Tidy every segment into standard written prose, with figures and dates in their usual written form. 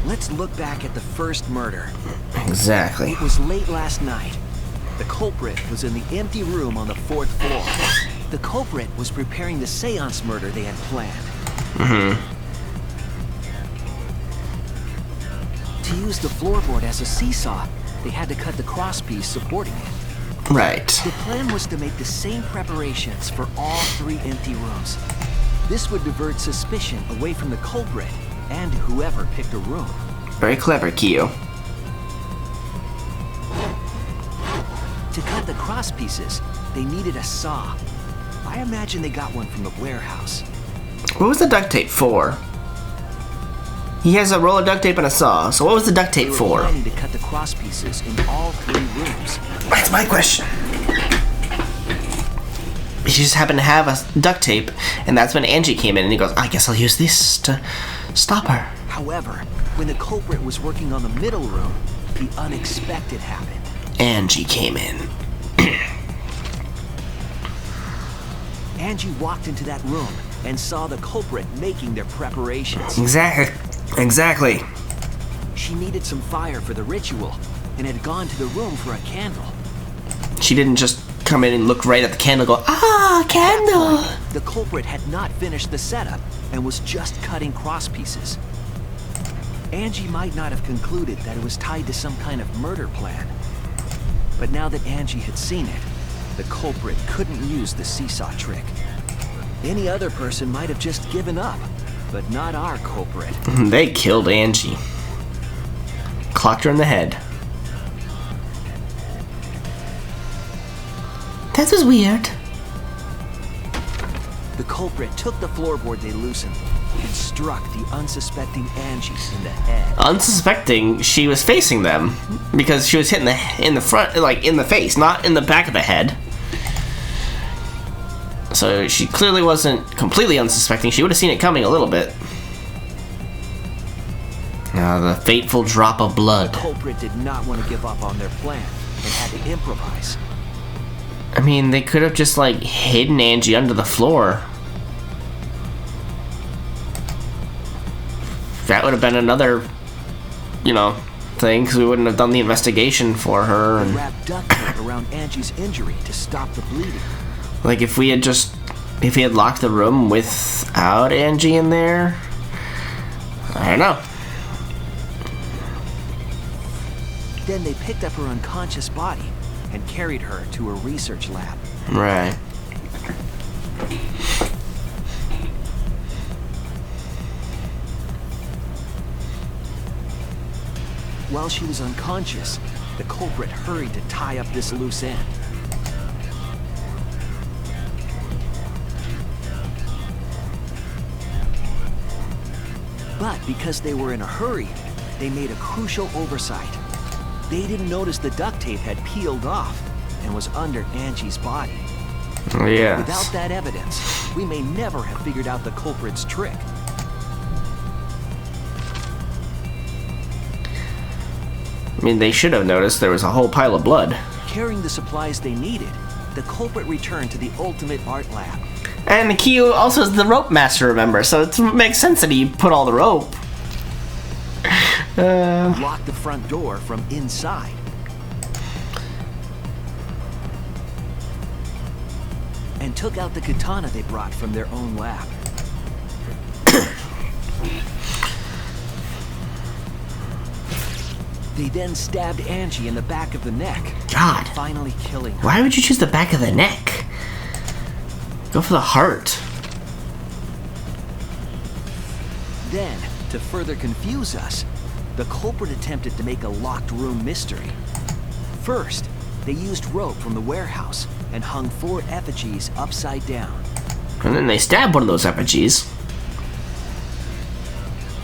Let's look back at the first murder. Exactly. It was late last night. The culprit was in the empty room on the 4th floor. The culprit was preparing the seance murder they had planned. To use the floorboard as a seesaw, they had to cut the crosspiece supporting it. Right. The plan was to make the same preparations for all 3 empty rooms. This would divert suspicion away from the culprit and whoever picked a room. Very clever, Kiyo. To cut the cross pieces, they needed a saw. I imagine they got one from the warehouse. What was the duct tape for? He has a roll of duct tape and a saw, so what was the duct tape for? They were planning to cut the cross pieces in all 3 rooms. That's my question. He just happened to have a duct tape, and that's when Angie came in, and he goes, I guess I'll use this to stop her. However, when the culprit was working on the middle room, the unexpected happened. Angie came in. Angie walked into that room and saw the culprit making their preparations. Exactly. She needed some fire for the ritual and had gone to the room for a candle. She didn't just come in and look right at the candle and go, ah, candle! The culprit had not finished the setup and was just cutting cross pieces. Angie might not have concluded that it was tied to some kind of murder plan. But now that Angie had seen it, the culprit couldn't use the seesaw trick. Any other person might have just given up, but not our culprit. They killed Angie. Clocked her in the head. That was weird. The culprit took the floorboard they loosened and struck the unsuspecting Angie in the head. Unsuspecting, she was facing them because she was hitting in the front, like in the face, not in the back of the head. So she clearly wasn't completely unsuspecting. She would have seen it coming a little bit. Now the fateful drop of blood. The culprit did not want to give up on their plan and had to improvise. I mean, they could have just like hidden Angie under the floor. That would have been another, thing, because we wouldn't have done the investigation for her. And wrapped duct tape around Angie's injury to stop the bleeding. Like if he had locked the room without Angie in there, I don't know. Then they picked up her unconscious body and carried her to a research lab. Right. While she was unconscious, the culprit hurried to tie up this loose end. But because they were in a hurry, they made a crucial oversight. They didn't notice the duct tape had peeled off and was under Angie's body. Yes. Without that evidence, we may never have figured out the culprit's trick. I mean, they should have noticed there was a whole pile of blood. Carrying the supplies they needed, the culprit returned to the ultimate art lab. And Kiyo also is the rope master, remember, so it makes sense that he put all the rope. Locked the front door from inside. And took out the katana they brought from their own lab. They then stabbed Angie in the back of the neck. God. Finally killing her. Why would you choose the back of the neck? Go for the heart. Then, to further confuse us, the culprit attempted to make a locked room mystery. First, they used rope from the warehouse and hung 4 effigies upside down. And then they stabbed one of those effigies.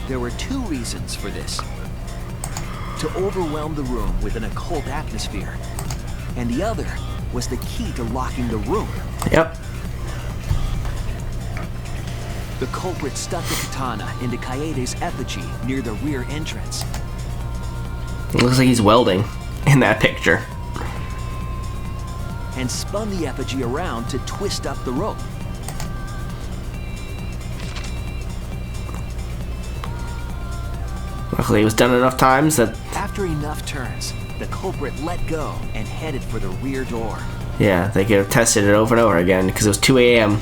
There were 2 reasons for this. To overwhelm the room with an occult atmosphere. And the other was the key to locking the room. Yep. The culprit stuck the katana into Kaede's effigy near the rear entrance. It looks like he's welding in that picture. And spun the effigy around to twist up the rope. Luckily, it was done enough times that, After enough turns, the culprit let go and headed for the rear door. yeah, they could have tested it over and over again because it was 2 a.m.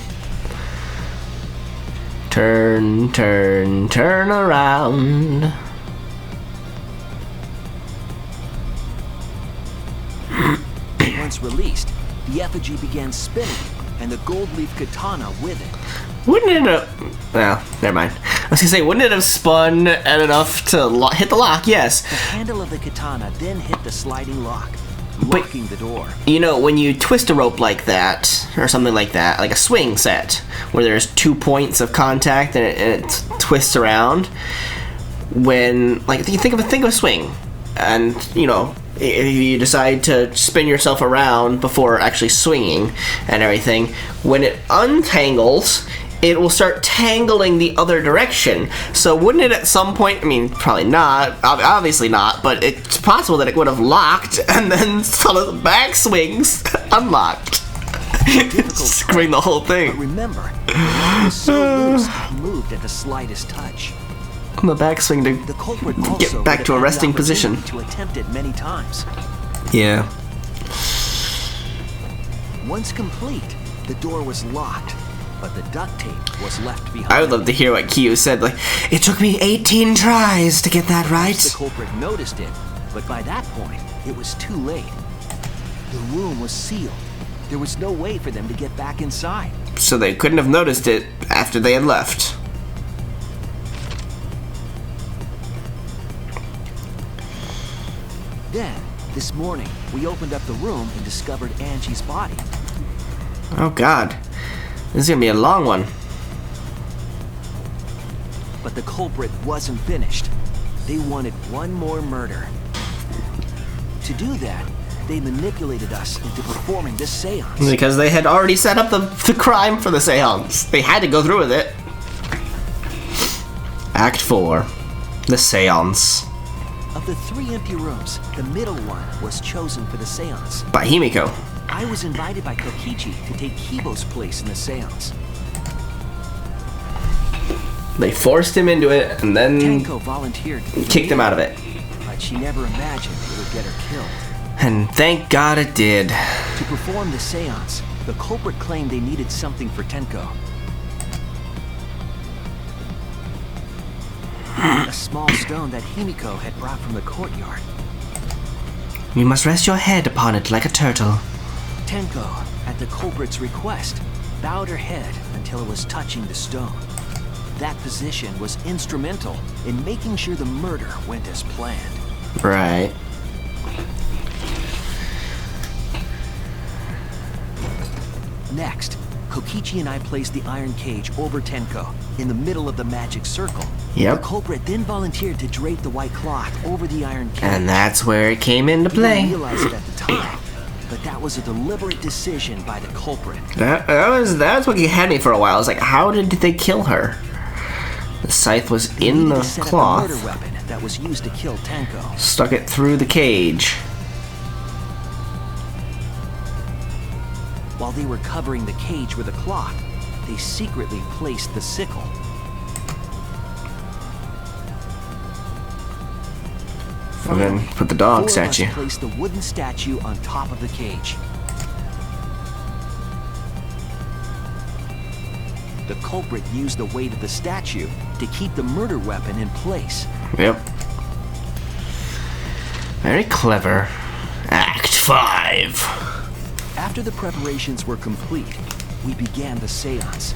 Turn, turn, turn around. Once released, the effigy began spinning, and the gold leaf katana with it. Wouldn't it have... Well, never mind. I was gonna say, wouldn't it have spun at enough to hit the lock? Yes. The handle of the katana then hit the sliding lock, locking the door. You know, when you twist a rope like that, or something like that, like a swing set, where there's 2 points of contact and it twists around, when, like, you think of a swing, and, you know, if you decide to spin yourself around before actually swinging and everything, when it untangles, it will start tangling the other direction. So wouldn't it at some point, I mean, probably not, obviously not, but it's possible that it would have locked and then sort of back swings unlocked. Screwing the whole But thing. remember, the lock was so loose it moved at the slightest touch. On the backswing The to culprit get also back would to a have had resting the position. opportunity to attempt it many times. Yeah. Once complete, the door was locked, but the duct tape was left behind. I would love to hear what Kiyo said, like, it took me 18 tries to get that right. The culprit noticed it, but by that point, it was too late. The room was sealed. There was no way for them to get back inside. So they couldn't have noticed it after they had left. Then, this morning, we opened up the room and discovered Angie's body. Oh god. This is gonna be a long one. But the culprit wasn't finished. They wanted one more murder. To do that, they manipulated us into performing this seance. Because they had already set up the crime for the seance. They had to go through with it. Act 4. The seance. Of the 3 empty rooms, the middle one was chosen for the seance. By Himiko. I was invited by Kokichi to take Kibo's place in the seance. They forced him into it and then Tenko volunteered to kicked him out of it. but she never imagined it would get her killed. And thank God it did. To perform the seance, the culprit claimed they needed something for Tenko. A small stone that Himiko had brought from the courtyard. You must rest your head upon it like a turtle. Tenko, at the culprit's request, bowed her head until it was touching the stone. That position was instrumental in making sure the murder went as planned. Right. Next, Kokichi and I placed the iron cage over Tenko, in the middle of the magic circle. Yep. The culprit then volunteered to drape the white cloth over the iron cage. And that's where it came into He didn't play. realize it at the time, but that was a deliberate decision by the culprit. That was what had me for a while. I was like, how did they kill her? The scythe was They in needed the to set up a cloth. murder weapon that was used to kill Tenko. Stuck it through the cage. While they were covering the cage with a cloth, they secretly placed the sickle. And then put the dog statue. Four of us placed the wooden statue on top of the cage. The culprit used the weight of the statue to keep the murder weapon in place. Yep. Very clever. Act 5. After the preparations were complete, we began the seance.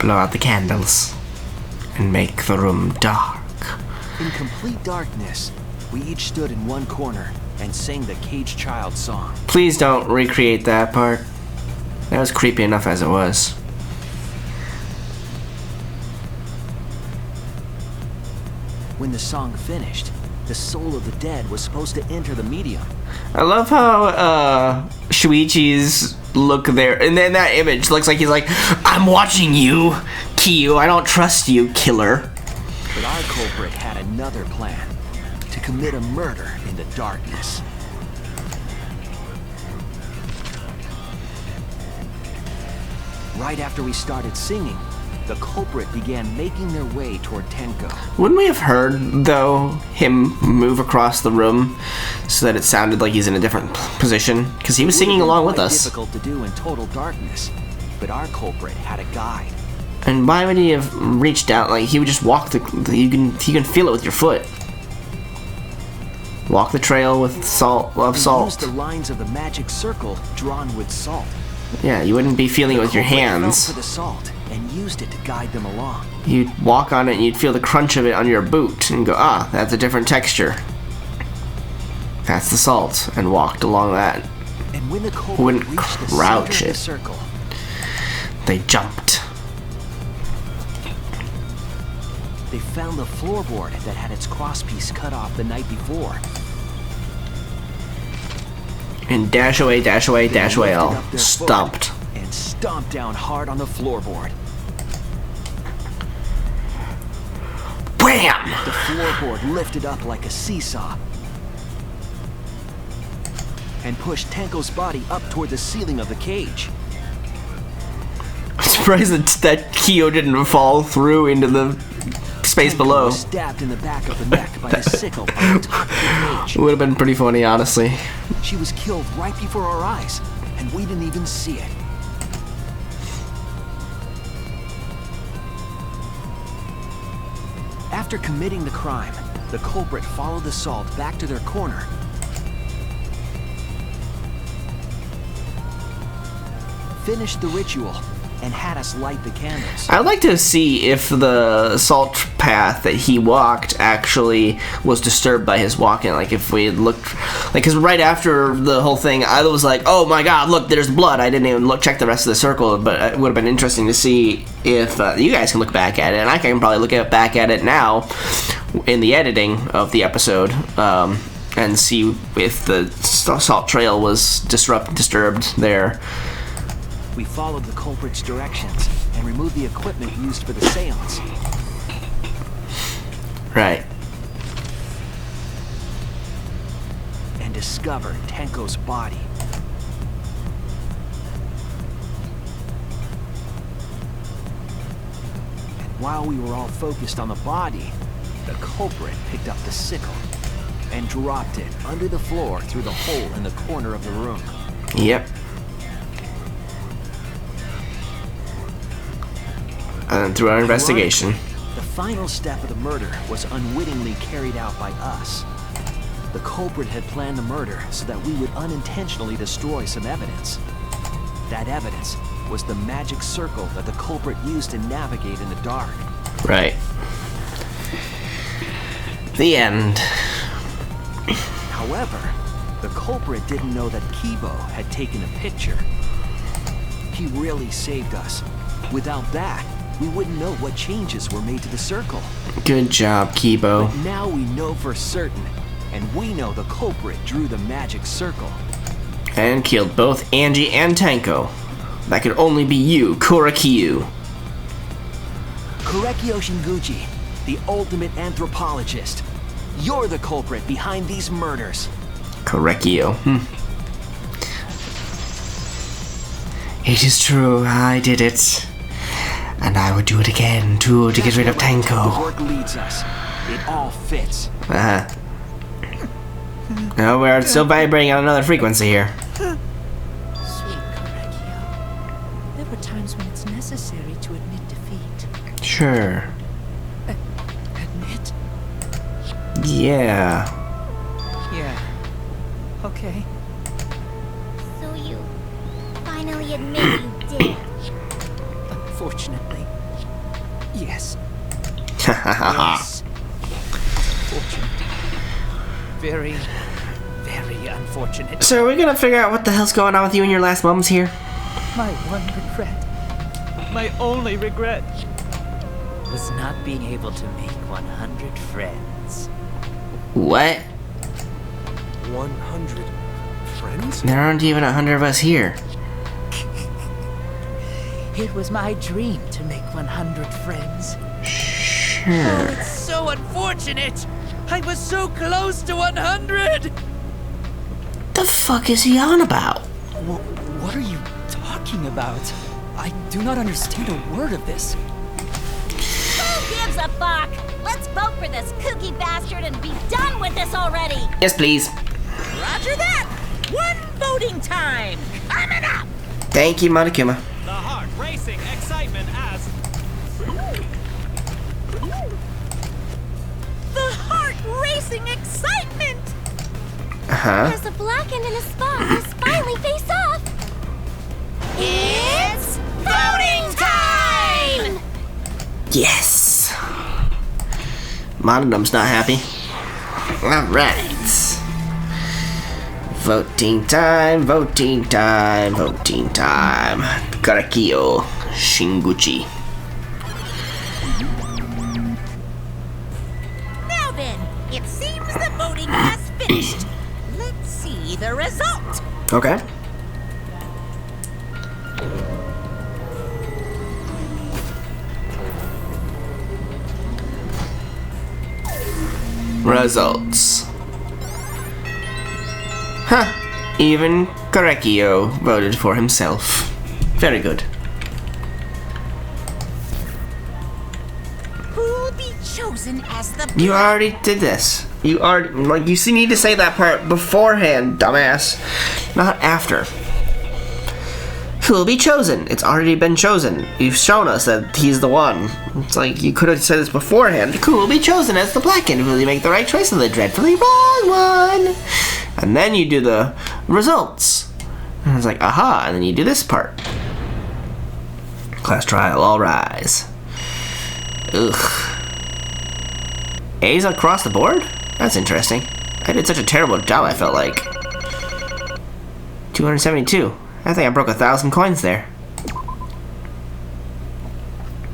Blow out the candles. And make the room dark. In complete darkness, we each stood in one corner and sang the Caged Child song. Please don't recreate that part. That was creepy enough as it was. When the song finished, the soul of the dead was supposed to enter the medium. I love how Shuichi's look there, and then that image looks like he's like, I'm watching you, Kiyo. I don't trust you, killer. But our culprit had another plan, to commit a murder in the darkness. Right after we started singing, the culprit began making their way toward Tenko. Wouldn't we have heard, though, him move across the room so that it sounded like he's in a different position? Because he was singing along with us. Difficult to do in total darkness, but our culprit had a guide. And why would he have reached out? Like, he would just walk you can feel it with your foot. Walk the trail with salt. He used the lines of the magic circle drawn with salt. Yeah, you wouldn't be feeling it with your hands. Felt for the salt and used it to guide them along. You'd walk on it and you'd feel the crunch of it on your boot and go, ah, that's a different texture. That's the salt, and walked along that. And when the culprit Wouldn't reached the crouch center of it. the circle, They jumped. they found the floorboard that had its crosspiece cut off the night before. And dash away, dash away, dash away, all Lifted up their stomped. foot and stomped down hard on the floorboard. Wham! The floorboard lifted up like a seesaw and pushed Tenko's body up toward the ceiling of the cage. I'm surprised that Kyo didn't fall through into the space Tenko below. was stabbed in the back of the neck by the sickle on the top of the cage. It would have been pretty funny, honestly. She was killed right before our eyes, and we didn't even see it. After committing the crime, the culprit followed the salt back to their corner. Finished the ritual, and had us light the candles. I'd like to see if the salt path that he walked actually was disturbed by his walking. Like, if we had looked, like, because right after the whole thing, I was like, oh my god, look, there's blood. I didn't even check the rest of the circle, but it would have been interesting to see if you guys can look back at it, and I can probably look back at it now in the editing of the episode, and see if the salt trail was disturbed there. We followed the culprit's directions and removed the equipment used for the seance. Right. And discovered Tenko's body. And while we were all focused on the body, the culprit picked up the sickle and dropped it under the floor through the hole in the corner of the room. Yep. And through our investigation. The final step of the murder was unwittingly carried out by us. The culprit had planned the murder so that we would unintentionally destroy some evidence. That evidence was the magic circle that the culprit used to navigate in the dark. Right. The end. However, the culprit didn't know that Kibo had taken a picture. He really saved us. Without that, we wouldn't know what changes were made to the circle. Good job, Kibo. But now we know for certain, and we know the culprit drew the magic circle. And killed both Angie and Tenko. That could only be you, Korekiyo. Korekiyo Shinguchi, the ultimate anthropologist. You're the culprit behind these murders. Korekiyo. It is true, I did it. And I would do it again, too, to get rid of The Tenko. work leads us. It all fits. Uh-huh. No, we're still vibrating on another frequency here. Sweet Korekiyo. There were times when it's necessary to admit defeat. Sure. Admit? Yeah. Yeah. Okay. So you finally admit you did. Unfortunately. Yes. Yes. Unfortunate. Very, very unfortunate. So are we gonna figure out what the hell's going on with you in your last moments here? My one regret, my only regret, was not being able to make 100 friends. What? 100 friends? There aren't even 100 of us here. It was my dream to make 100 friends. Sure. It's so unfortunate! I was so close to 100! The fuck is he on about? What are you talking about? I do not understand a word of this. Who gives a fuck? Let's vote for this kooky bastard and be done with this already! Yes, please. Roger that! One voting time coming up! Thank you, Monokuma. The heart racing excitement as The heart racing excitement! Uh-huh. As the blackened and the spot finally face off! It's voting time! Yes. Monodum's not happy. Alright. Voting time, voting time, voting time. Korekiyo, Shinguchi. Now then, it seems the voting has finished. Let's see the result. Okay. Results. Huh. Even Korekiyo voted for himself. Very good. Who'll be chosen as the You already did this. You already, like, you need to say that part beforehand, dumbass. Not after. Who will be chosen? It's already been chosen. You've shown us that he's the one. It's like, you could have said this beforehand. Who will be chosen as the blackened? Will you make the right choice or the dreadfully wrong one? And then you do the results. And it's like, aha, and then you do this part. Class trial, all rise. Ugh. A's across the board? That's interesting. I did such a terrible job, I felt like. 272. I think I broke 1,000 coins there.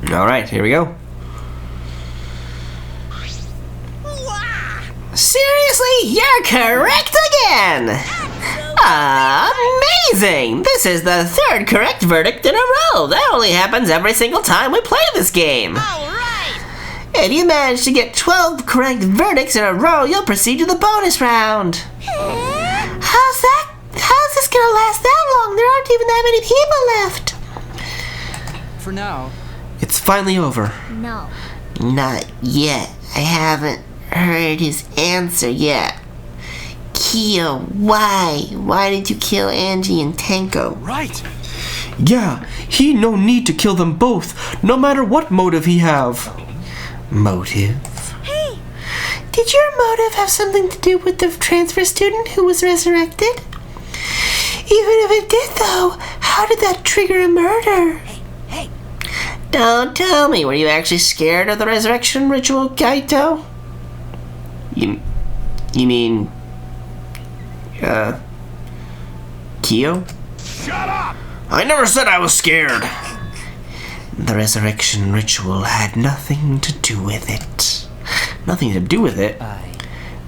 Alright, here we go. Seriously? You're correct again! Amazing! This is the third correct verdict in a row. That only happens every single time we play this game. If you manage to get 12 correct verdicts in a row, you'll proceed to the bonus round. How's this gonna last that long? There aren't even that many people left. For now. It's finally over. No. Not yet. I haven't heard his answer yet. Kiyo, why? Why did you kill Angie and Tenko? Right. Yeah, he no need to kill them both, no matter what motive he have. Motive? Hey! Did your motive have something to do with the transfer student who was resurrected? Even if it did, though, how did that trigger a murder? Hey! Don't tell me, were you actually scared of the resurrection ritual, Kaito? You mean... Kiyo? Shut up! I never said I was scared. The resurrection ritual had nothing to do with it. Nothing to do with it?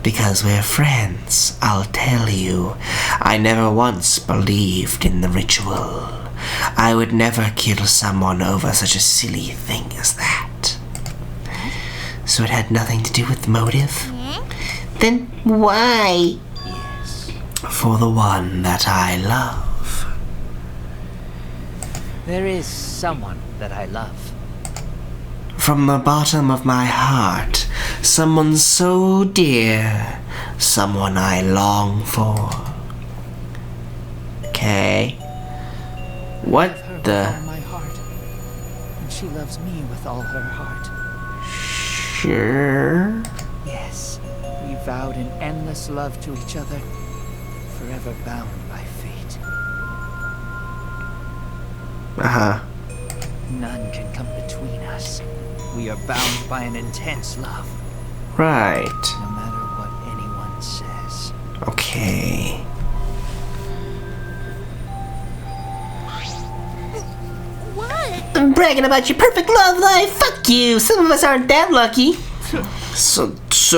Because we're friends, I'll tell you. I never once believed in the ritual. I would never kill someone over such a silly thing as that. So it had nothing to do with the motive? Then why? Yes. For the one that I love. There is someone that I love. From the bottom of my heart, someone so dear, someone I long for. Okay. What Her the? with all my heart. And she loves me with all her heart. Sure. Yes, we vowed an endless love to each other, forever bound by fate. Uh-huh. None can come between us. We are bound by an intense love, Right. no matter what anyone says. Okay. What? I'm bragging about your perfect love life. Fuck you. Some of us aren't that lucky. So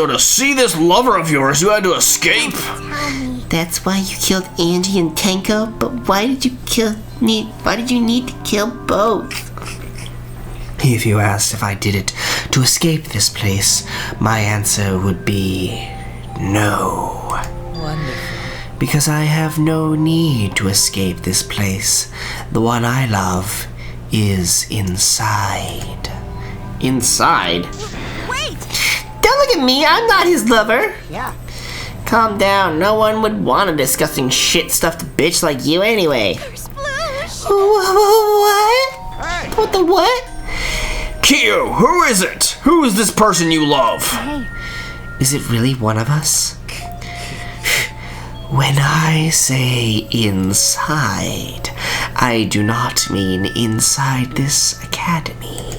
to see this lover of yours, you had to escape? Tell me. That's why you killed Angie and Tenko. But why did you need to kill both? If you asked if I did it to escape this place, my answer would be no. Wonderful. Because I have no need to escape this place. The one I love is inside. Inside? Wait! Don't look at me, I'm not his lover. Yeah. Calm down, no one would want a disgusting shit-stuffed bitch like you anyway. Sploosh! What? What the what? Kiyo, who is it? Who is this person you love? Is it really one of us? When I say inside, I do not mean inside this academy.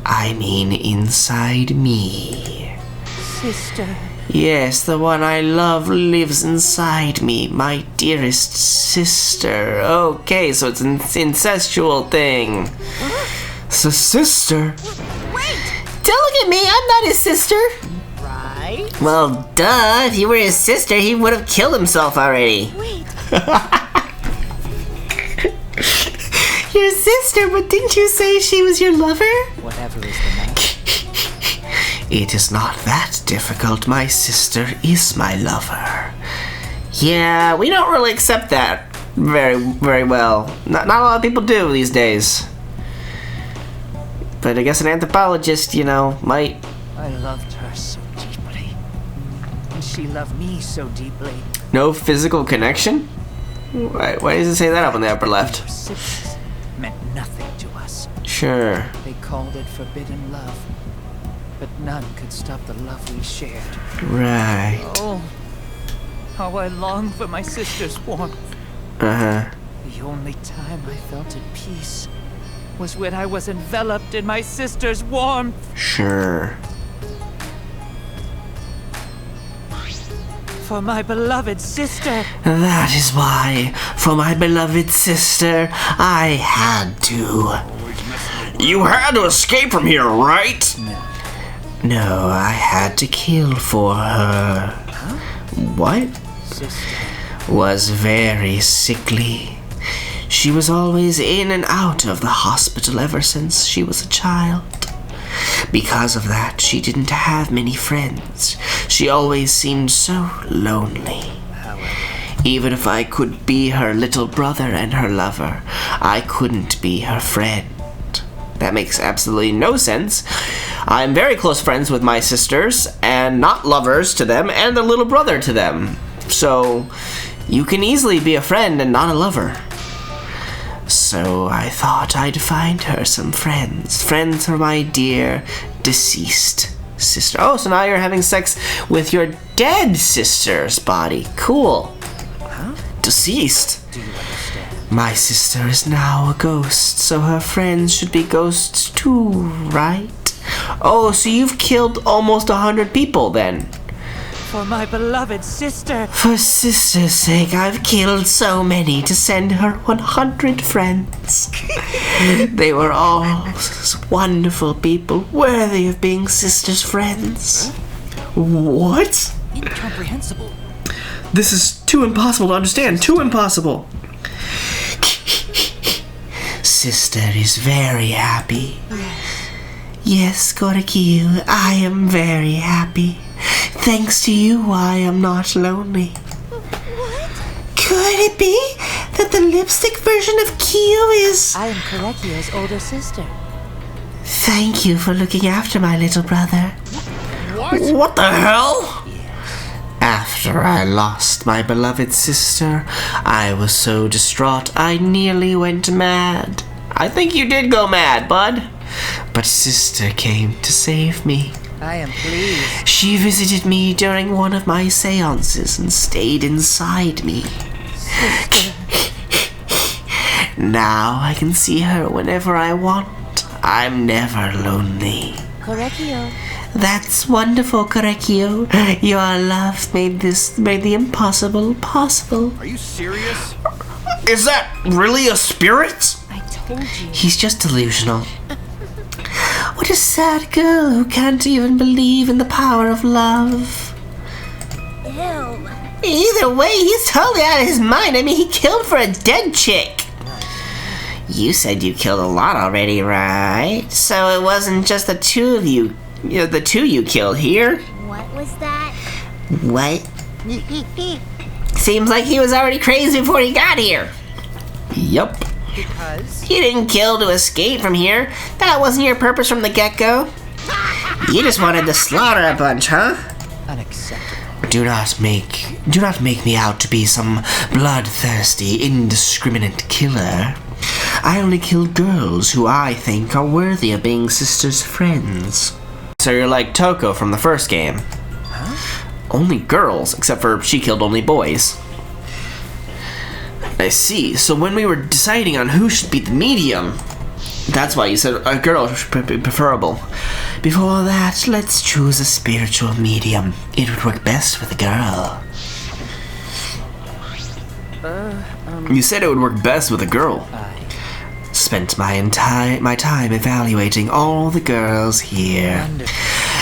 I mean inside me. Sister. Yes, the one I love lives inside me, my dearest sister. Okay, so it's an incestual thing. Sister? Wait! Don't look at me, I'm not his sister. Right? Well, duh, if you were his sister, he would have killed himself already. Wait! Your sister, but didn't you say she was your lover? Whatever is the matter. It is not that difficult. My sister is my lover. Yeah, we don't really accept that very well. Not a lot of people do these days. But I guess an anthropologist, you know, might. I loved her so deeply. And she loved me so deeply. No physical connection? Why does it say that up in the upper left? Our sisters meant nothing to us. Sure. They called it forbidden love. But none could stop the love we shared. Right. Oh, how I long for my sister's warmth. Uh-huh. The only time I felt at peace was when I was enveloped in my sister's warmth. Sure. For my beloved sister. That is why, for my beloved sister, I had to. You had to escape from here, right? No, I had to kill for her. What? Sister. Was very sickly. She was always in and out of the hospital ever since she was a child. Because of that, she didn't have many friends. She always seemed so lonely. Even if I could be her little brother and her lover, I couldn't be her friend. That makes absolutely no sense. I'm very close friends with my sisters, and not lovers to them, and a little brother to them. So, you can easily be a friend and not a lover. So I thought I'd find her some friends. Friends for my dear deceased sister. Oh, so now you're having sex with your dead sister's body. Cool. Huh? Deceased. Do you understand? My sister is now a ghost, so her friends should be ghosts too, right? Oh, so you've killed almost 100 people then. For my beloved sister. For sister's sake, I've killed so many to send her 100 friends. They were all wonderful people, worthy of being sister's friends. What? Incomprehensible. This is too impossible to understand. Too impossible. Sister is very happy. Yes, Korekiyo, I am very happy. Thanks to you, I am not lonely. What? Could it be that the lipstick version of Kiyo is... I am Korekiyo's older sister. Thank you for looking after my little brother. What the hell? After I lost my beloved sister, I was so distraught I nearly went mad. I think you did go mad, bud. But sister came to save me. I am pleased. She visited me during one of my seances and stayed inside me. Now I can see her whenever I want. I'm never lonely. Korekiyo. That's wonderful, Korekiyo. Your love made the impossible possible. Are you serious? Is that really a spirit? I told you. He's just delusional. What a sad girl who can't even believe in the power of love. Ew. Either way, he's totally out of his mind. I mean, he killed for a dead chick. You said you killed a lot already, right? So it wasn't just the two of you, the two you killed here? What was that? What? Seems like he was already crazy before he got here. Yup. Because? You didn't kill to escape from here. That wasn't your purpose from the get-go. You just wanted to slaughter a bunch, huh? Unacceptable. Do not make me out to be some bloodthirsty, indiscriminate killer. I only kill girls who I think are worthy of being sisters' friends. So you're like Toko from the first game. Huh? Only girls, except for she killed only boys. I see. So when we were deciding on who should be the medium, that's why you said a girl should be preferable. Before that, let's choose a spiritual medium. It would work best with a girl. You said it would work best with a girl. Spent my time evaluating all the girls here.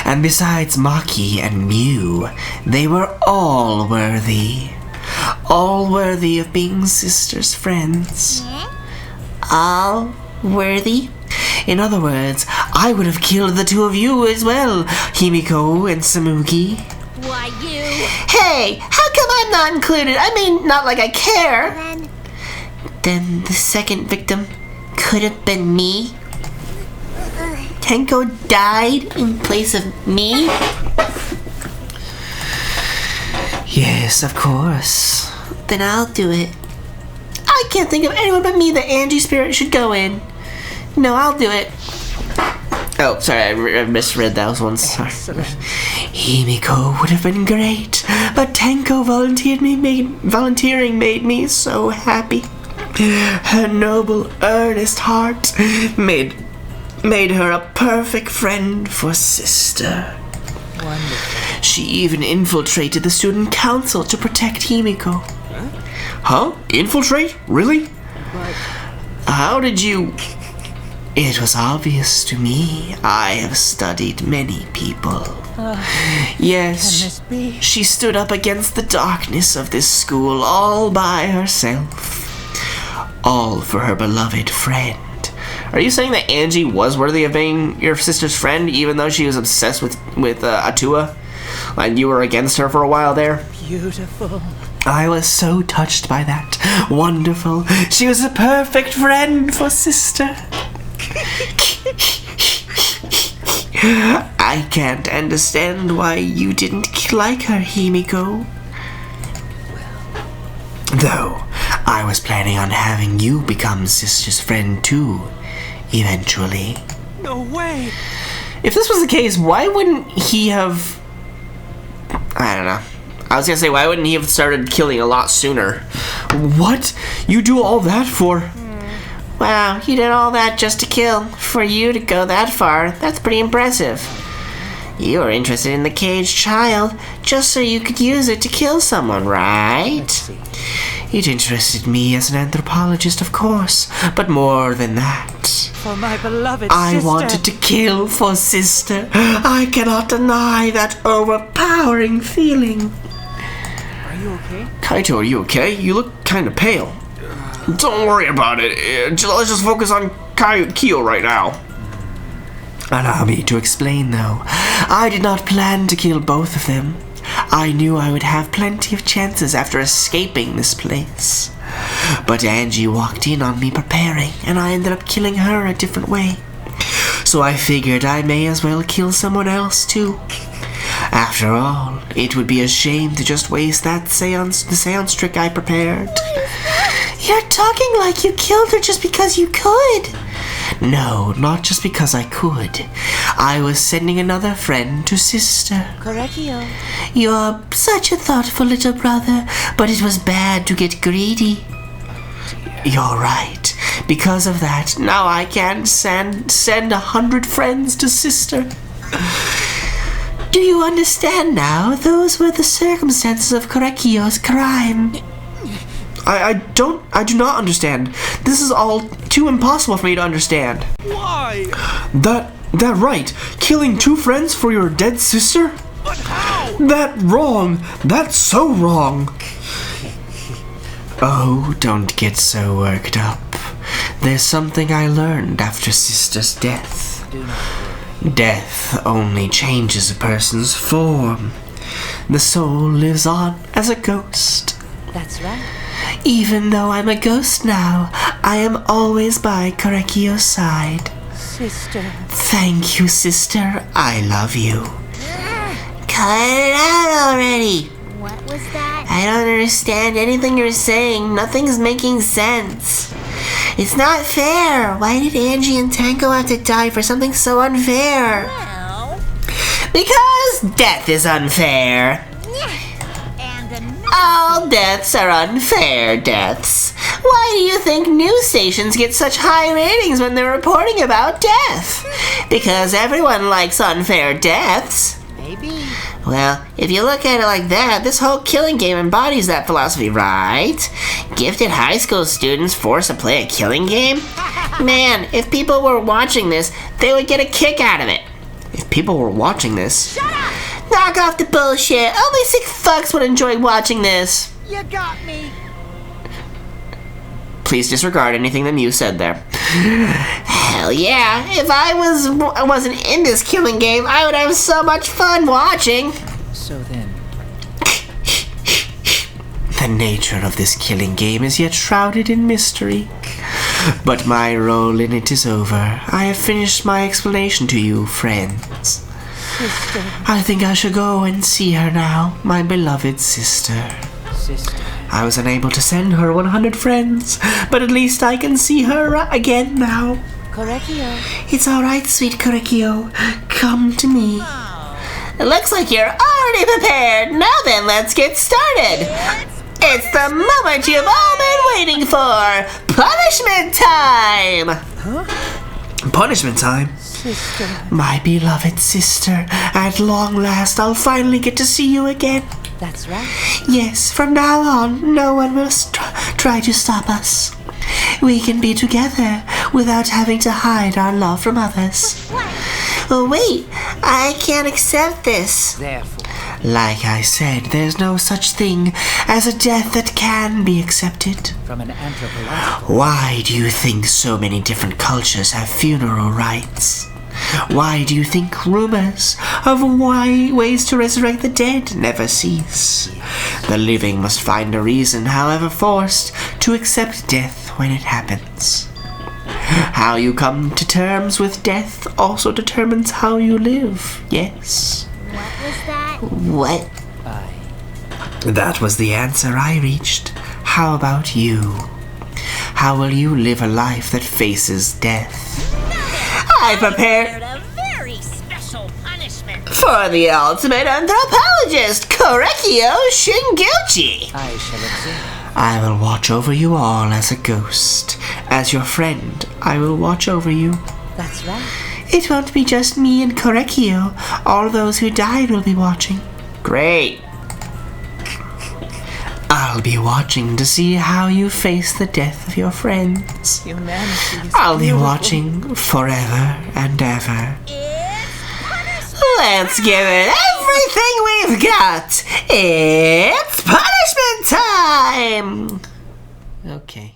And besides Maki and Mew, they were all worthy. All worthy of being sisters' friends. All worthy? In other words, I would have killed the two of you as well, Himiko and Samugi. Why, you? Hey, how come I'm not included? I mean, not like I care. Then the second victim could have been me. Tenko died in place of me? Yes, of course. Then I'll do it. I can't think of anyone but me that Angie Spirit should go in. No, I'll do it. Oh, sorry, I misread those ones. Sorry. Himiko would have been great, but Tenko volunteering made me so happy. Her noble, earnest heart made her a perfect friend for sister. Wonderful. She even infiltrated the student council to protect Himiko. Huh? Infiltrate? Really? But How did you... It was obvious to me. I have studied many people. Yes, can this be? she stood up against the darkness of this school all by herself. All for her beloved friend. Are you saying that Angie was worthy of being your sister's friend, even though she was obsessed with Atua? And you were against her for a while there? Beautiful. I was so touched by that. Wonderful. She was a perfect friend for sister. I can't understand why you didn't like her, Himiko. Though, I was planning on having you become sister's friend too, eventually. No way! If this was the case, why wouldn't he have... I don't know. I was gonna say, why wouldn't he have started killing a lot sooner? What? You do all that for... Wow, you did all that just to kill. For you to go that far, that's pretty impressive. You were interested in the caged child just so you could use it to kill someone, right? Let's see. It interested me as an anthropologist, of course, but more than that. For my beloved I sister. wanted to kill for sister. I cannot deny that overpowering feeling. Are you okay? Kaito, are you okay? You look kind of pale. Don't worry about it. Let's just focus on Korekiyo right now. Allow me to explain, though. I did not plan to kill both of them. I knew I would have plenty of chances after escaping this place. But Angie walked in on me preparing, and I ended up killing her a different way. So I figured I may as well kill someone else, too. After all, it would be a shame to just waste the seance trick I prepared. You're talking like you killed her just because you could. No, not just because I could. I was sending another friend to sister. Korekiyo. You're such a thoughtful little brother, but it was bad to get greedy. You're right. Because of that, now I can send 100 friends to sister. Do you understand now? Those were the circumstances of Korekiyo's crime. I do not understand. This is all too impossible for me to understand. Why? That right? Killing 2 friends for your dead sister? But how? That wrong. That's so wrong. Oh, don't get so worked up. There's something I learned after sister's death. Do not worry. Death only changes a person's form. The soul lives on as a ghost. That's right. Even though I'm a ghost now, I am always by Korekiyo's side. Sister. Thank you, sister. I love you. Cut it out already. What was that? I don't understand anything you're saying. Nothing's making sense. It's not fair. Why did Angie and Tango have to die for something so unfair? Well, Because death is unfair. and another. All deaths are unfair deaths. Why do you think news stations get such high ratings when they're reporting about death? Because everyone likes unfair deaths. Maybe. Well, if you look at it like that, this whole killing game embodies that philosophy, right? Gifted high school students forced to play a killing game? Man, if people were watching this, they would get a kick out of it. If people were watching this... Shut up! Knock off the bullshit! Only sick fucks would enjoy watching this. You got me. Please disregard anything that Mew said there. Hell yeah, if I wasn't in this killing game, I would have so much fun watching. So then, The nature of this killing game is yet shrouded in mystery. But my role in it is over. I have finished my explanation to you, friends. Sister. I think I should go and see her now, my beloved sister. sister. I was unable to send her 100 friends, but at least I can see her again now. Korekiyo. It's alright, sweet Korekiyo. Come to me. It looks like you're already prepared. Now then, let's get started. It's the moment you've all been waiting for. Punishment time! Punishment time? Sister. My beloved sister, at long last I'll finally get to see you again. That's right. Yes, from now on, no one will try to stop us. We can be together without having to hide our love from others. Oh, wait, I can't accept this. Therefore, Like I said, there's no such thing as a death that can be accepted. from an anthropological, Why do you think so many different cultures have funeral rites? Why do you think rumors of ways to resurrect the dead never cease? The living must find a reason, however forced, to accept death when it happens. How you come to terms with death also determines how you live, yes? What was that? What? That was the answer I reached. How about you? How will you live a life that faces death? I prepared A very special punishment. for the ultimate anthropologist, Korekiyo Shinguchi. I shall observe. I will watch over you all as a ghost. As your friend, I will watch over you. That's right. It won't be just me and Korekiyo. All those who died will be watching. Great. I'll be watching to see how you face the death of your friends. Humanity is I'll be beautiful. watching forever and ever. It's punishment. Let's give it everything we've got. It's punishment time. Okay.